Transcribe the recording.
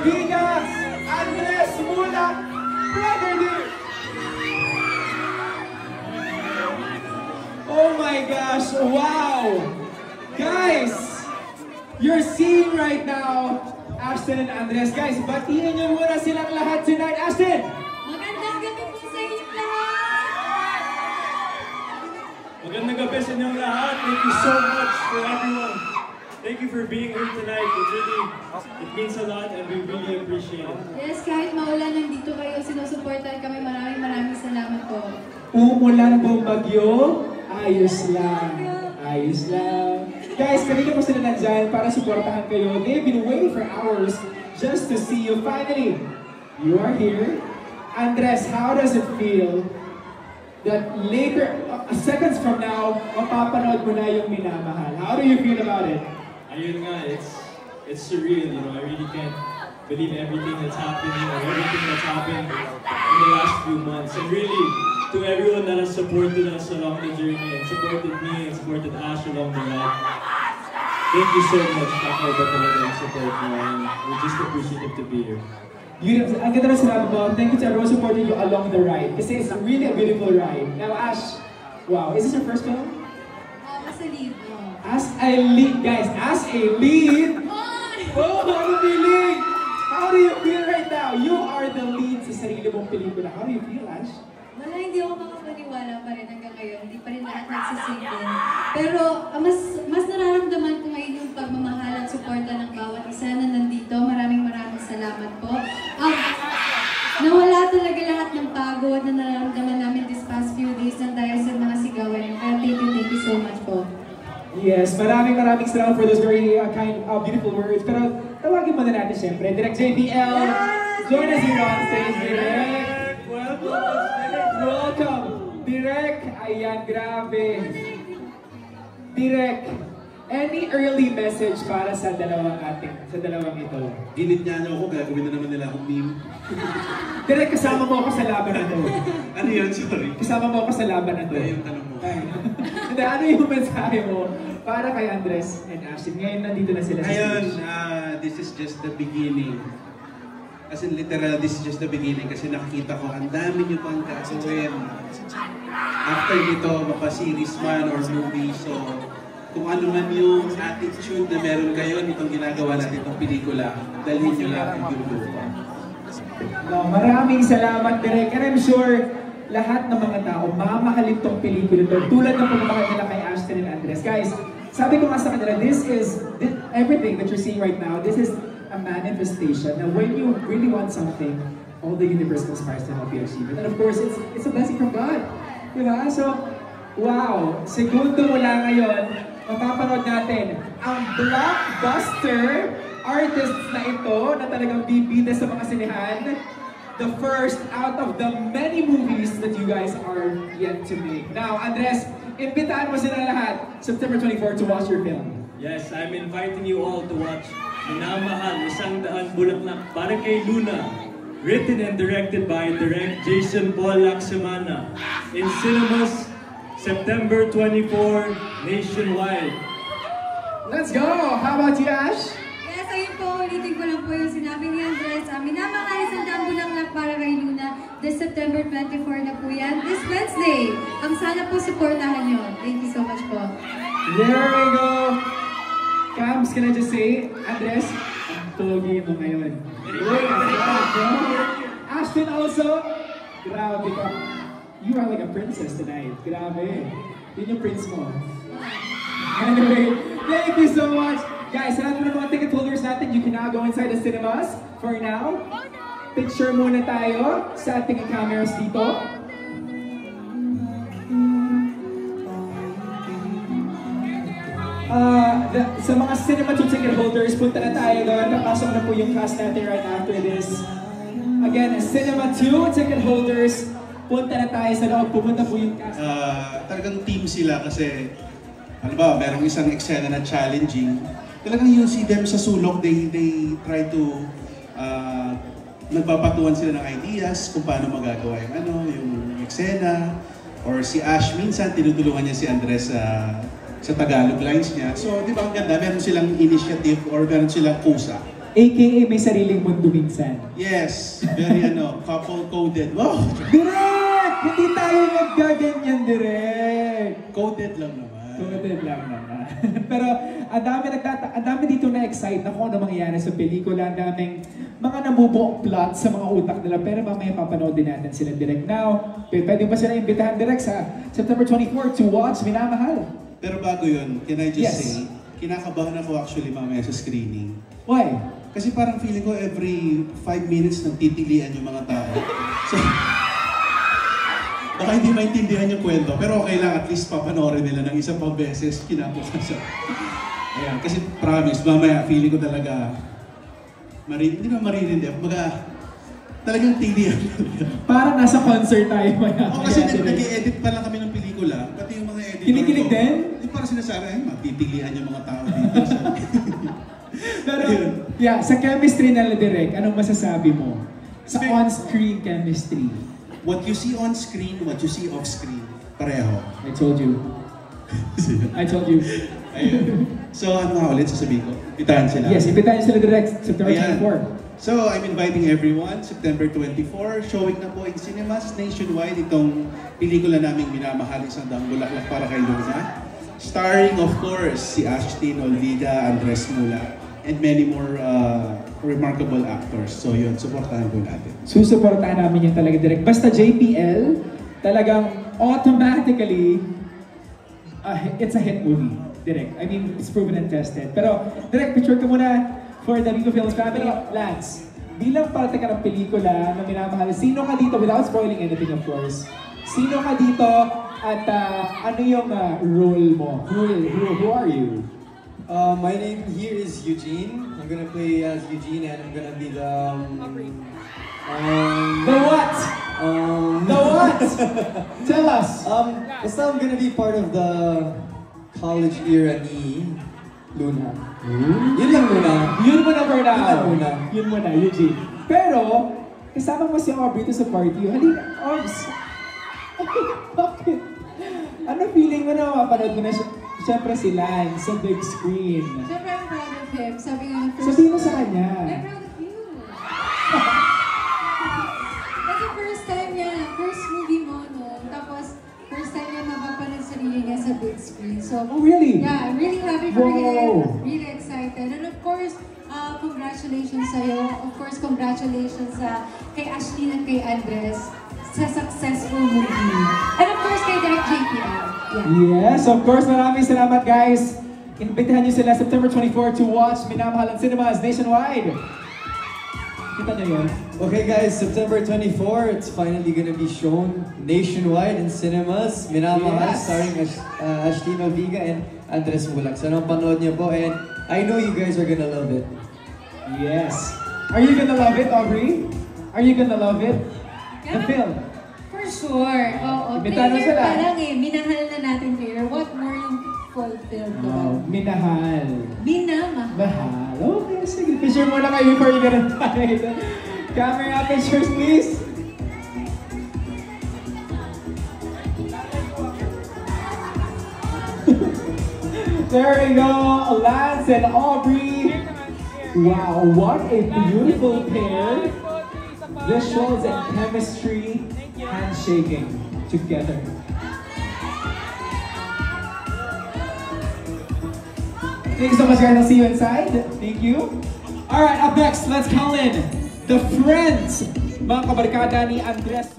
Vigas, Andres Mulak, Brother Dear. Oh my gosh, wow! Guys, you're seeing right now Ashton and Andres. Guys, batiin niyo muna silang lahat tonight. Ashton! Magandang gabi po sa inyong lahat! Magandang gabi sa inyong lahat. Thank you so much for everyone. Thank you for being here tonight. It means a lot and we really appreciate it. Yes, kahit maulan, nandito kayo, sinusuportan kami. Maraming salamat po. Umulan pong bagyo? Ayos lang. Ayos lang. Guys, kanina po sila nandyan para supportahan kayo. They've been waiting for hours just to see you. Finally, you are here. Andres, how does it feel that later, seconds from now, mapapanood mo na yung Minamahal? How do you feel about it? Ayun nga, it's surreal, you know. I really can't believe everything that's happening or everything that's happened in the last few months. And really, to everyone that has supported us along the journey and supported me and supported Ash along the ride, thank you so much for the support mo, and we're just appreciative to be here. Beautiful. Ang ganda na sinabi mo, thank you to everyone supporting you along the ride. Kasi it's really a beautiful ride. Now Ash, wow, is this your first film? As a lead. As a lead, guys, as a lead! Oh, ano feeling? How do you feel right now? You are the lead sa sarili mong pelikula. How do you feel, Ash? Wala, hindi ako makapaniwala pa rin hanggang ngayon. Hindi pa rin lahat nagsisingin. Pero mas nararamdaman ko ngayon yung pagmamahal at suporta ng bawat isa na nandito. Maraming salamat po. Nawala talaga lahat ng pagod na nararamdaman namin this past few days ng dahil sa mga sigawan. Kaya thank you so much po. Yes, maraming salamat for those very kind, beautiful words. Pero tawagin mo na natin siyempre, Direk JBL. Yes! Join us here on stage, Direk. Welcome. Direk, ayan, grabe. Direk, any early message para sa dalawang ito? Ginit niya niyo ako, gagawin na naman nila akong meme. Direk, kasama mo ako sa laban na to. Ano yun? Sorry. Kasama mo ako sa laban na to. Ano yung tanong mo? Hindi, ano yung mensahe mo para kay Andres and Ashton? Ngayon nandito na sila sa stage. Ngayon, this is just the beginning. As in literal, this is just the beginning kasi nakikita ko, ang dami niyo pang gagawin. After nito, mapa-series man or movie, so kung ano man yung attitude na meron kayo nitong ginagawa natin itong pelikula, dalhin niyo lang ang dulo. No, maraming salamat, Direk. And I'm sure lahat ng mga tao mamahalin tong pelikula to. Tulad ng pagmamahal nila kay Ashton and Andres. Guys, sabi ko nga sa kanila, everything that you're seeing right now, this is a manifestation. Now, when you really want something, all the universe conspires to help you achieve it. And of course, it's a blessing from God. Diba? So, wow! Segundo mula ngayon, mapapanood natin ang blockbuster artists na ito na talagang bibida sa mga sinehan. The first out of the many movies that you guys are yet to make. Now, Andres, imbitahan mo sila lahat September 24 to watch your film. Yes, I'm inviting you all to watch Minamahal, 100 Bulaklak para kay Luna. Written and directed by Direk Jason Paul Lacsamana. In cinemas, September 24, nationwide. Let's go! How about you, Ash? Yes, ayun po, ulitin ko lang po yung sinabi ni Andres. Minamahal, 100 Bulaklak para kay Luna. This September 24 na po yan. This Wednesday. Sana po supportahan nyo. Thank you so much po. There we go! Cams, can I just say, Andres, ang pogi mo ngayon. Ashton also, grabe ka. You are like a princess tonight. Grabe. Yun yung prince mo. Anyway, thank you so much. Guys, sa lahat mo ng mga ticket holders natin, you can now go inside the cinemas for now. Picture muna tayo sa ating cameras dito. Sa mga cinema 2 ticket holders, punta na tayo doon. Papasok na po yung cast natin right after this. Again, cinema 2 ticket holders, punta na tayo sa loob. Pupunta po yung cast. Talagang team sila kasi, ano ba, merong isang eksena na challenging. Talagang you see them sa sulok, they try to, nagpapatuan sila ng ideas kung paano magagawa yung eksena. Or si Ash, minsan tinutulungan niya si Andres sa Tagalog lines niya. So, di ba ang ganda, meron silang initiative or meron silang kusa AKA may sariling mundo minsan. Yes, very couple-coded. Wow! Direk! Hindi tayo naggaganyan, Direk! Coded lang naman. Coded lang naman. Pero ang dami dito na-excite na kung ano mangyayari sa pelikula. Ang daming mga nabubuong plot sa mga utak nila. Pero mamaya papanood din natin sila direct now. Pwede ba sila imbitahan direct sa September 24 to watch Minamahal? Pero bago yun, can I just Yes. say, kinakabahan ako actually mamaya sa screening. Why? Kasi parang feeling ko every 5 minutes nagtitilian yung mga tao. So, baka hindi maintindihan yung kwento, pero okay lang, at least papanoorin nila ng isang pang beses kinabukasan. Ayan, kasi promise, mamaya feeling ko talaga, hindi na maririndi, baga, talagang tilian. Parang nasa concert tayo maya. O kasi nag-i-edit pa lang kami ng pelikula, pati yung mga editor Kinikilig din? Yung parang sinasabi, ay, matitilian yung mga tao dito. Pero, yeah, sa chemistry na direct, anong masasabi mo? Sa on-screen chemistry. What you see on screen, what you see off screen, pareho. I told you. I told you. Ayun. So, ano nga ulit sasabihin ko? Itahan sila. Yes, imbitahan sila direct September Ayan. 24. So, I'm inviting everyone, September 24, showing na po in cinemas nationwide itong pelikula naming Minamahal, Isang Daang Bulaklak para kay Luna. Starring, of course, si Ashtin Olviga, Andres Mula, and many more remarkable actors. So yun, supportahan po natin. Susuportahan namin yung talaga direct. Basta JPL, talagang automatically, it's a hit movie. Direct. I mean, it's proven and tested. Pero, direct, picture ka muna for the Vigo Films family. Lance, bilang parte ka ng pelikula na Minamahal, sino ka dito, without spoiling anything of course, sino ka dito at ano yung role mo? Who are you? My name here is Eugene. I'm gonna play as Eugene, and I'm gonna be the The what? The what? Tell us. basta I'm gonna be part of the college era ni Luna. Yun lang muna. Yun mo na for now. Yun lang muna. Yun mo na, Eugene. Pero, kasama mo si Aubrey to sa party. Halika, Orbs. Bakit? Ano feeling mo na mapanood mo na siyempre si Lance sa big screen? Siyempre, I'm proud of him. Sabi nga ng first... Sabihin mo sa kanya. I'm proud of you. Kasi first time niya, first movie mo, no? Tapos, first time niya mapapanood sarili niya sa big screen. So, Oh, really? yeah, I'm really happy for Wow. him. Really excited. And of course, congratulations sa'yo. Of course, congratulations kay Ashley at kay Andres sa successful movie. And of course, kay Direct JPL. Yeah. Yes, of course. Maraming salamat, guys. Imbitahan niyo sila September 24 to watch Minamahal Cinemas nationwide. Kita niyo yun? Okay guys, September 24, it's finally gonna be shown nationwide in cinemas. Minamahal, Yes. starring Ashtin Olviga and Andres Mulak. Sana panood niyo po, and I know you guys are gonna love it. Yes. Are you gonna love it, Aubrey? Are you gonna love it? The Yeah. film? For sure. Oo. Imbitahan mo Trailer sila. pa lang eh. Minahal na natin trailer. What more yung fulfilled, diba? Oh, minahal. Minamahal. Mahal. Okay, sige. Picture muna kayo before you get inside. Camera pictures, please. There we go. Lance and Aubrey. Wow, what a beautiful pair. Visuals and chemistry, handshaking together. Thank you so much, guys. I'll see you inside. Thank you. All right, up next, let's call in the friends, mga kabarkada ni Andres.